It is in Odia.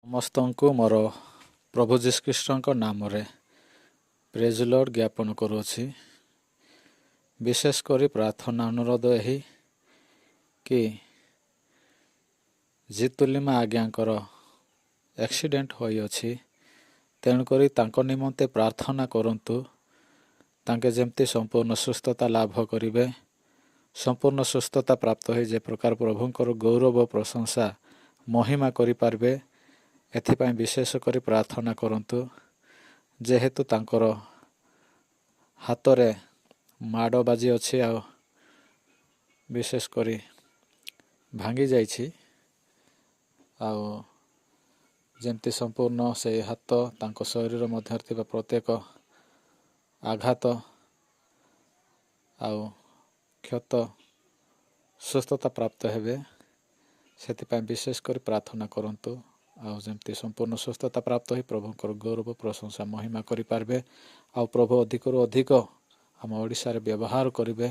ସମସ୍ତଙ୍କୁ ମୋର ପ୍ରଭୁ ଯୀଶୁଖ୍ରୀଷ୍ଟଙ୍କ ନାମରେ ପ୍ରେଜ୍ ଲର୍ଡ ଜ୍ଞାପନ କରୁଅଛି। ବିଶେଷ କରି ପ୍ରାର୍ଥନା ଅନୁରୋଧ ଏହି କି ଜିତୁଲିମା ଆଜ୍ଞାଙ୍କର ଆକ୍ସିଡେଣ୍ଟ ହୋଇଅଛି, ତେଣୁକରି ତାଙ୍କ ନିମନ୍ତେ ପ୍ରାର୍ଥନା କରନ୍ତୁ। ତାଙ୍କେ ଯେମିତି ସମ୍ପୂର୍ଣ୍ଣ ସୁସ୍ଥତା ଲାଭ କରିବେ, ସମ୍ପୂର୍ଣ୍ଣ ସୁସ୍ଥତା ପ୍ରାପ୍ତ ହୋଇ ଯେ ପ୍ରକାର ପ୍ରଭୁଙ୍କର ଗୌରବ ପ୍ରଶଂସା ମହିମା କରିପାରିବେ, ଏଥିପାଇଁ ବିଶେଷ କରି ପ୍ରାର୍ଥନା କରନ୍ତୁ। ଯେହେତୁ ତାଙ୍କର ହାତରେ ମାଡ଼ ବାଜିଅଛି ଆଉ ବିଶେଷ କରି ଭାଙ୍ଗି ଯାଇଛି, ଆଉ ଯେମିତି ସମ୍ପୂର୍ଣ୍ଣ ସେହି ହାତ ତାଙ୍କ ଶରୀର ମଧ୍ୟରେ ଥିବା ପ୍ରତ୍ୟେକ ଆଘାତ ଆଉ କ୍ଷତ ସୁସ୍ଥତା ପ୍ରାପ୍ତ ହେବେ, ସେଥିପାଇଁ ବିଶେଷ କରି ପ୍ରାର୍ଥନା କରନ୍ତୁ। ଆଉ ଯେମିତି ସମ୍ପୂର୍ଣ୍ଣ ସୁସ୍ଥତା ପ୍ରାପ୍ତ ହୋଇ ପ୍ରଭୁଙ୍କର ଗୌରବ ପ୍ରଶଂସା ମହିମା କରିପାରିବେ, ଆଉ ପ୍ରଭୁ ଅଧିକରୁ ଅଧିକ ଆମ ଓଡ଼ିଶାରେ ବ୍ୟବହାର କରିବେ।